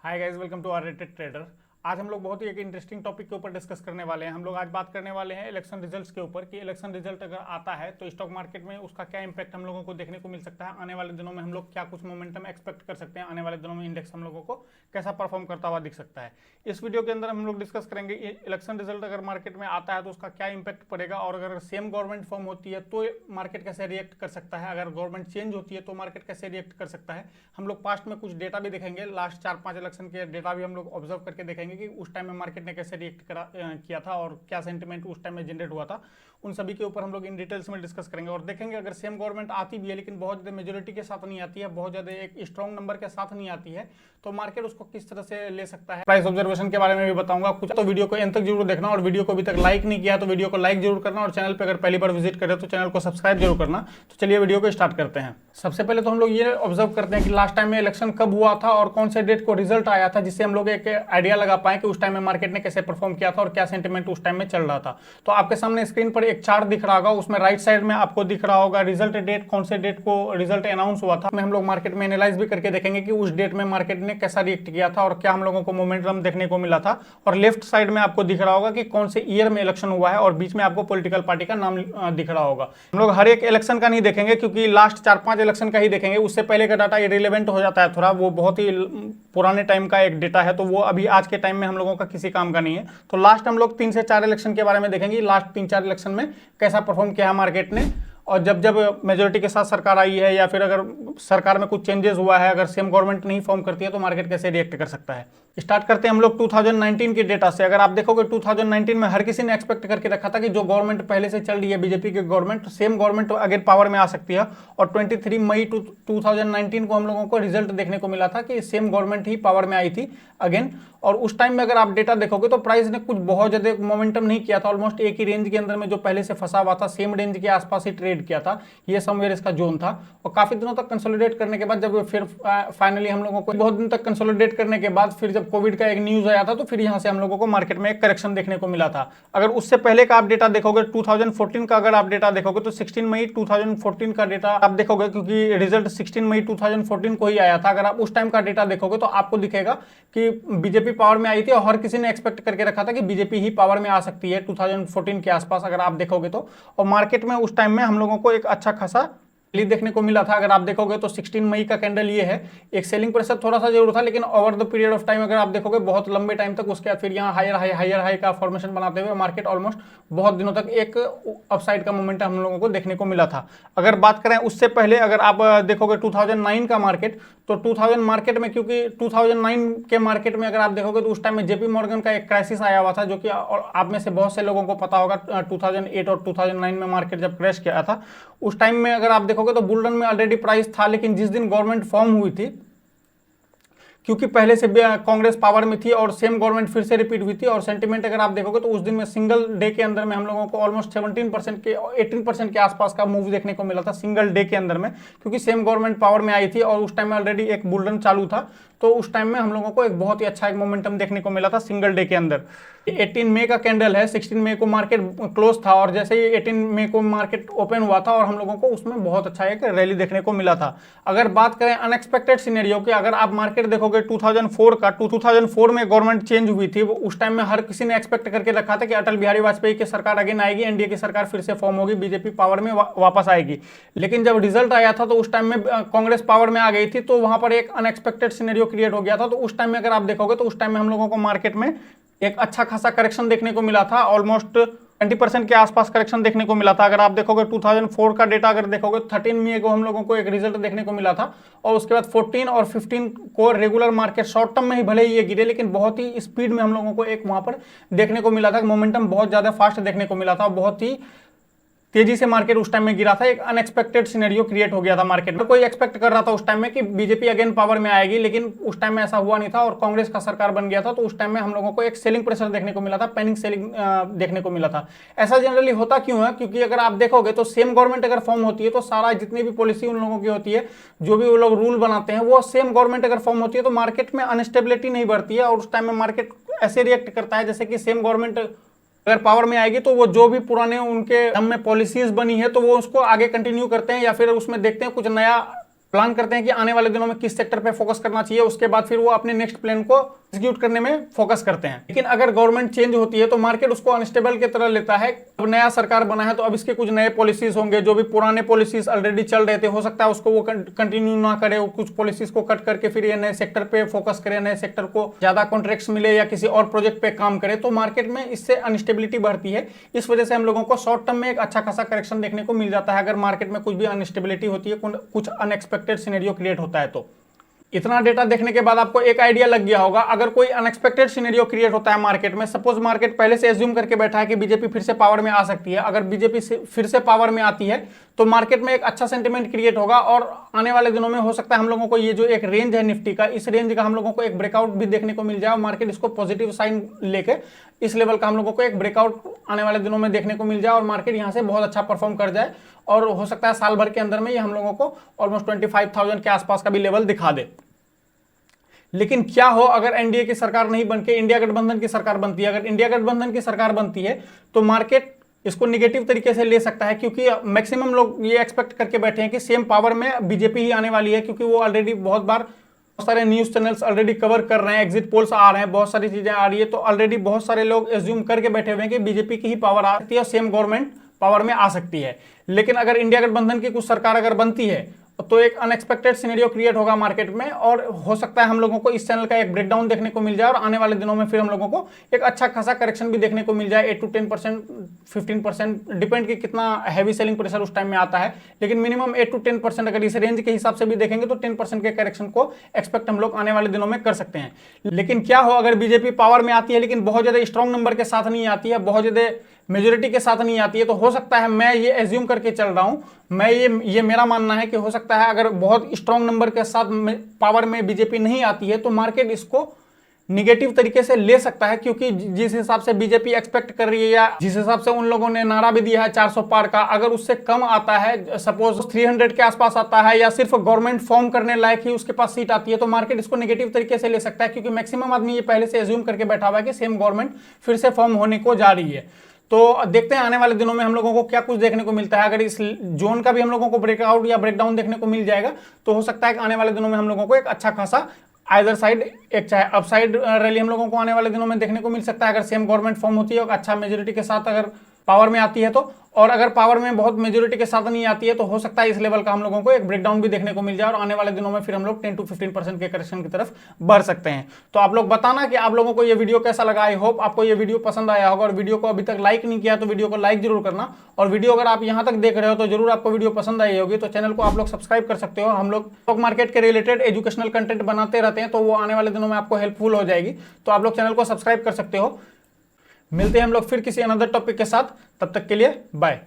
Hi guys, welcome to R rated trader. आज हम लोग बहुत ही एक इंटरेस्टिंग टॉपिक के ऊपर डिस्कस करने वाले हैं। हम लोग आज बात करने वाले हैं इलेक्शन रिजल्ट्स के ऊपर कि इलेक्शन रिजल्ट अगर आता है तो स्टॉक मार्केट में उसका क्या इंपैक्ट हम लोगों को देखने को मिल सकता है। आने वाले दिनों में हम लोग क्या कुछ मोमेंटम एक्सपेक्ट कर सकते हैं, आने वाले दिनों में इंडेक्स हम लोगों को कैसा परफॉर्म करता हुआ दिख सकता है। इस वीडियो के अंदर हम लोग डिस्कस करेंगे इलेक्शन रिजल्ट अगर मार्केट में आता है तो उसका क्या इंपैक्ट पड़ेगा, और अगर सेम गवर्नमेंट फॉर्म होती है तो मार्केट कैसे रिएक्ट कर सकता है, अगर गवर्नमेंट चेंज होती है तो मार्केट कैसे रिएक्ट कर सकता है। हम लोग पास्ट में कुछ डेटा भी देखेंगे, लास्ट 4-5 इलेक्शन के डेटा भी हम लोग ऑब्जर्व करके देखेंगे कि उस टाइम में मार्केट ने कैसे रिएक्ट किया था और क्या सेंटिमेंट उस टाइम में जनरेट हुआ था। उन सभी के ऊपर हम लोग इन डिटेल्स में डिस्कस करेंगे और देखेंगे अगर सेम गवर्नमेंट आती भी है लेकिन बहुत ज़्यादा मेजोरिटी के साथ नहीं आती है, बहुत ज़्यादा एक स्ट्रॉन्ग नंबर के साथ नहीं आती है, तो मार्केट उसको किस तरह से ले सकता है। प्राइस ऑब्जर्वेशन के बारे में भी बताऊंगा कुछ, तो वीडियो को एंड तक जरूर देखना। और वीडियो को अभी तक लाइक नहीं किया तो वीडियो को लाइक जरूर करना, और चैनल पर अगर पहली बार विजिट करें तो चैनल को सब्सक्राइब जरूर करना। तो चलिए वीडियो को स्टार्ट करते हैं। सबसे पहले तो हम लोग ये ऑब्जर्व करते हैं कि लास्ट टाइम में इलेक्शन कब हुआ था और कौन से डेट को रिजल्ट आया था, जिससे हम लोग एक आइडिया लगा पाए कि उस टाइम में मार्केट ने कैसे परफॉर्म किया था और क्या सेंटिमेंट उस टाइम में चल रहा था। तो आपके सामने स्क्रीन पर एक चार्ट दिख रहा होगा, उसमें राइट साइड में आपको दिख रहा होगा रिजल्ट डेट, कौन से डेट को रिजल्ट अनाउंस हुआ था। हम लोग मार्केट में एनालाइज भी करके देखेंगे कि उस डेट में मार्केट ने कैसा रिएक्ट किया था और क्या हम लोगों को मोमेंटम देखने को मिला था। और लेफ्ट साइड में आपको दिख रहा होगा कि कौन से ईयर में इलेक्शन हुआ है, और बीच में आपको पॉलिटिकल पार्टी का नाम दिख रहा होगा। हम लोग हर एक इलेक्शन का नहीं देखेंगे क्योंकि लास्ट 4-5 इलेक्शन का ही देखेंगे, उससे पहले का डाटा इरेलेवेंट हो जाता है थोड़ा, वो बहुत ही पुराने टाइम का एक डेटा है, तो वो अभी आज के टाइम में हम लोगों का किसी काम का नहीं है। तो लास्ट हम लोग 3 से 4 इलेक्शन के बारे में देखेंगे, लास्ट 3-4 इलेक्शन में कैसा परफॉर्म किया है मार्केट ने, और जब जब मेजोरिटी के साथ सरकार आई है या फिर अगर सरकार में कुछ चेंजेस हुआ है, अगर सेम गवर्नमेंट नहीं फॉर्म करती है तो मार्केट कैसे रिएक्ट कर सकता है। स्टार्ट करते हैं हम लोग 2019 के डेटा से। अगर आप देखोगे 2019 में हर किसी ने एक्सपेक्ट करके रखा था कि जो गवर्नमेंट पहले से चल रही है बीजेपी की government, same government again power में आ सकती है। और 23 मई 2019 को हम लोगों को रिजल्ट देखने को मिला था कि सेम गवर्नमेंट ही पावर में आई थी अगेन। और उस टाइम में अगर आप डेटा देखोगे तो प्राइस ने कुछ बहुत ज़्यादा मोमेंटम नहीं किया था, ऑलमोस्ट एक ही रेंज के अंदर में जो पहले से फंसा हुआ था, सेम रेंज के आसपास ही ट्रेड किया था, ये समवेयर इसका जोन था। और काफी दिनों तक कंसोलिडेट करने के बाद जब फिर फाइनली हम लोगों को बहुत दिन तक कंसोलिडेट करने के बाद फिर जब कोविड का एक न्यूज आया था तो फिर यहाँ से हम लोगों को मार्केट में एक करेक्शन देखने को मिला था। अगर उससे पहले का आप डेटा देखोगे 2014 का, अगर आप डेटा देखोगे तो 16 मई 2014 का डेटा आप देखोगे, क्योंकि रिजल्ट 16 मई 2014 को ही आया था। अगर आप उस टाइम का डेटा देखोगे तो आपको दिखेगा कि बीजेपी पावर में आई थी और हर किसी ने एक्सपेक्ट करके रखा था कि बीजेपी ही पावर में आ सकती है 2014 के आसपास, अगर आप देखोगे तो। और मार्केट में उस टाइम में हम लोगों को एक अच्छा खासा देखने को मिला था। अगर आप देखोगे तो 16 मई का कैंडल ये है, एक सेलिंग प्रेशर थोड़ा सा जरूर था, लेकिन over the period of time अगर आप देखोगे बहुत लंबे टाइम तक उसके बाद फिर यहाँ हायर हाई का फॉर्मेशन बनाते हुए मार्केट ऑलमोस्ट बहुत दिनों तक एक अपसाइड का मोमेंट हम लोगों को देखने को मिला था। अगर बात करें उससे पहले, अगर आप देखोगे 2009 का मार्केट, तो 2000 मार्केट में, क्योंकि 2009 के मार्केट में अगर आप देखोगे तो उस टाइम में जेपी मॉर्गन का एक क्राइसिस आया हुआ था, जो कि आप में से बहुत से लोगों को पता होगा। 2008 और 2009 में मार्केट जब क्रैश किया था उस टाइम में अगर आप देखोगे तो बुल रन में ऑलरेडी प्राइस था, लेकिन जिस दिन गवर्नमेंट फॉर्म हुई थी, क्योंकि पहले से कांग्रेस पावर में थी और सेम गवर्नमेंट फिर से रिपीट हुई थी, और सेंटीमेंट अगर आप देखोगे तो उस दिन में सिंगल डे के अंदर में हम लोगों को ऑलमोस्ट 17% के 18% के आसपास का मूव देखने को मिला था सिंगल डे के अंदर में, क्योंकि सेम गवर्नमेंट पावर में आई थी और उस टाइम में ऑलरेडी एक बुल रन चालू था। तो उस टाइम में हम लोगों को एक बहुत ही अच्छा एक मोमेंटम देखने को मिला था सिंगल डे के अंदर। 18 मई का कैंडल है, 16 मई को मार्केट क्लोज था और जैसे ही 18 मई को मार्केट ओपन हुआ था और हम लोगों को उसमें बहुत अच्छा एक रैली देखने को मिला था। अगर बात करें अनएक्सपेक्टेड सिनेरियो की, अगर आप मार्केट देखोगे 2004 का, 2004 में गवर्नमेंट चेंज हुई थी, उस टाइम में हर किसी ने एक्सपेक्ट करके रखा था कि अटल बिहारी वाजपेयी की सरकार अगेन आएगी, एनडीए की सरकार फिर से फॉर्म होगी, बीजेपी पावर में वापस आएगी। लेकिन जब रिजल्ट आया था तो उस टाइम में कांग्रेस पावर में आ गई थी, तो वहां पर एक अनएक्सपेक्टेड सिनेरियो क्रिएट हो गया था। तो उस टाइम में अगर आप देखोगे तो उस टाइम में हम लोगों को मार्केट में एक अच्छा खासा करेक्शन देखने को मिला था, ऑलमोस्ट 20% के आसपास करेक्शन देखने को मिला था। अगर आप देखोगे 2004 का डेटा अगर देखोगे 13 मई को हम लोगों को एक रिजल्ट देखने को मिला था, और उसके बाद 14 और 15 को रेगुलर मार्केट शॉर्ट टर्म में ही भले ही ये गिरे, लेकिन बहुत ही स्पीड में हम लोगों को एक वहां पर देखने को मिला था, मोमेंटम बहुत ज्यादा फास्ट देखने को मिला था, बहुत ही तेजी से मार्केट उस टाइम में गिरा था। एक अनएक्सपेक्टेड सिनेरियो क्रिएट हो गया था मार्केट में। कोई एक्सपेक्ट कर रहा था उस टाइम में कि बीजेपी अगेन पावर में आएगी, लेकिन उस टाइम में ऐसा हुआ नहीं था और कांग्रेस का सरकार बन गया था। तो उस टाइम में हम लोगों को एक सेलिंग प्रेशर देखने को मिला था, पैनिक सेलिंग देखने को मिला था। ऐसा जनरली होता क्यों है? क्योंकि अगर आप देखोगे तो सेम गवर्नमेंट अगर फॉर्म होती है तो सारा जितनी भी पॉलिसी उन लोगों की होती है, जो भी वो लोग रूल बनाते हैं, वो सेम गवर्नमेंट अगर फॉर्म होती है तो मार्केट में अनस्टेबिलिटी नहीं बढ़ती है, और उस टाइम में मार्केट ऐसे रिएक्ट करता है जैसे कि सेम गवर्नमेंट अगर पावर में आएगी तो वो जो भी पुराने उनके दम में पॉलिसीज बनी है तो वो उसको आगे कंटिन्यू करते हैं, या फिर उसमें देखते हैं कुछ नया प्लान करते हैं कि आने वाले दिनों में किस सेक्टर पे फोकस करना चाहिए, उसके बाद फिर वो अपने नेक्स्ट प्लान को एग्जीक्यूट करने में फोकस करते हैं। लेकिन अगर गवर्नमेंट चेंज होती है तो मार्केट उसको अनस्टेबल की तरह लेता है। अब नया सरकार बना है तो अब इसके कुछ नए पॉलिसीज होंगे, जो भी पुराने पॉलिसीज ऑलरेडी चल रहे थे हो सकता है उसको वो कंटिन्यू ना करे, कुछ पॉलिसीज को कट करके फिर ये नए सेक्टर पे फोकस करे, नए सेक्टर को ज्यादा कॉन्ट्रैक्ट्स मिले या किसी और प्रोजेक्ट पे काम करे, तो मार्केट में इससे अनस्टेबिलिटी बढ़ती है। इस वजह से हम लोगों को शॉर्ट टर्म में एक अच्छा खासा करेक्शन देखने को मिल जाता है अगर मार्केट में कुछ भी अनस्टेबिलिटी होती है, कुछ अनएक्सपेक्टेड सिनेरियो क्रिएट होता है। तो इतना डेटा देखने के बाद आपको एक आइडिया लग गया होगा, अगर कोई अनएक्सपेक्टेड सिनेरियो क्रिएट होता है मार्केट में, सपोज मार्केट पहले से एज्यूम करके बैठा है कि बीजेपी फिर से पावर में आ सकती है, अगर बीजेपी फिर से पावर में आती है तो मार्केट में एक अच्छा सेंटिमेंट क्रिएट होगा और आने वाले दिनों में हो सकता है हम लोगों को ये जो एक रेंज है निफ्टी का, इस रेंज का हम लोगों को एक ब्रेकआउट भी देखने को मिल जाए और मार्केट इसको पॉजिटिव साइन लेके इस लेवल का हम लोगों को एक ब्रेकआउट आने वाले दिनों में देखने को मिल जाए और मार्केट यहाँ से बहुत अच्छा परफॉर्म कर जाए और हो सकता है साल भर के अंदर में ये हम लोगों को ऑलमोस्ट 25,000 के आसपास का भी लेवल दिखा दे। लेकिन क्या हो अगर एनडीए की सरकार नहीं बनके इंडिया गठबंधन की सरकार बनती है? अगर इंडिया गठबंधन की सरकार बनती है तो मार्केट इसको निगेटिव तरीके से ले सकता है, क्योंकि मैक्सिमम लोग ये एक्सपेक्ट करके बैठे हैं कि सेम पावर में बीजेपी ही आने वाली है, क्योंकि वो ऑलरेडी बहुत बार बहुत सारे न्यूज चैनल्स ऑलरेडी कवर कर रहे हैं, एग्जिट पोल्स आ रहे हैं, बहुत सारी चीजें आ रही है, तो ऑलरेडी बहुत सारे लोग एज्यूम करके बैठे हुए हैं कि बीजेपी की ही पावर आ सकती है और सेम गवर्नमेंट पावर में आ सकती है। लेकिन अगर इंडिया गठबंधन की कुछ सरकार अगर बनती है तो एक अनएक्सपेक्टेड सिनेरियो क्रिएट होगा मार्केट में और हो सकता है हम लोगों को इस चैनल का एक ब्रेकडाउन देखने को मिल जाए और आने वाले दिनों में फिर हम लोगों को एक अच्छा खासा करेक्शन भी देखने को मिल जाए, 8 to 10%, 15%, डिपेंड कि कितना हैवी सेलिंग प्रेशर उस टाइम में आता है, लेकिन मिनिमम 8 to 10% अगर इस रेंज के हिसाब से भी देखेंगे तो 10% के करेक्शन को एक्सपेक्ट हम लोग आने वाले दिनों में कर सकते हैं। लेकिन क्या हो अगर बीजेपी पावर में आती है लेकिन बहुत ज्यादा स्ट्रॉन्ग नंबर के साथ नहीं आती है, बहुत ज्यादा मेजोरिटी के साथ नहीं आती है, तो हो सकता है, मैं ये एज्यूम करके चल रहा हूं, मैं ये मेरा मानना है कि हो सकता है अगर बहुत स्ट्रॉन्ग नंबर के साथ पावर में बीजेपी नहीं आती है तो मार्केट इसको निगेटिव तरीके से ले सकता है, क्योंकि जिस हिसाब से बीजेपी एक्सपेक्ट कर रही है या जिस हिसाब से उन लोगों ने नारा भी दिया है 400 पार का, अगर उससे कम आता है, सपोज 300 के आसपास आता है या सिर्फ गवर्नमेंट फॉर्म करने लायक ही उसके पास सीट आती है, तो मार्केट इसको नेगेटिव तरीके से ले सकता है, क्योंकि मैक्सिमम आदमी ये पहले से एज्यूम करके बैठा हुआ है कि सेम गवर्नमेंट फिर से फॉर्म होने को जा रही है। तो देखते हैं आने वाले दिनों में हम लोगों को क्या कुछ देखने को मिलता है। अगर इस जोन का भी हम लोगों को ब्रेकआउट या ब्रेकडाउन देखने को मिल जाएगा तो हो सकता है कि आने वाले दिनों में हम लोगों को एक अच्छा खासा आइदर साइड, एक चाहे अपसाइड रैली हम लोगों को आने वाले दिनों में देखने को मिल सकता है अगर सेम गवर्नमेंट फॉर्म होती है और अच्छा मेजोरिटी के साथ अगर पावर में आती है तो, और अगर पावर में बहुत मेजोरिटी के साथ नहीं आती है तो हो सकता है इस लेवल का हम लोगों को एक ब्रेकडाउन भी देखने को मिल जाए और आने वाले दिनों में फिर हम लोग 10 to 15% के करेक्शन की तरफ बढ़ सकते हैं। तो आप लोग बताना कि आप लोगों को ये वीडियो कैसा लगा। आई होप आपको ये वीडियो पसंद आया होगा और वीडियो को अभी तक लाइक नहीं किया तो वीडियो को लाइक जरूर करना, और वीडियो अगर आप यहाँ तक देख रहे हो तो जरूर आपको वीडियो पसंद आई होगी, तो चैनल को आप लोग सब्सक्राइब कर सकते हो। हम लोग स्टॉक मार्केट के रिलेटेड एजुकेशनल कंटेंट बनाते रहते हैं, तो वो आने वाले दिनों में आपको हेल्पफुल हो जाएगी, तो आप लोग चैनल को सब्सक्राइब कर सकते हो। मिलते हैं हम लोग फिर किसी अनदर टॉपिक के साथ, तब तक के लिए बाय।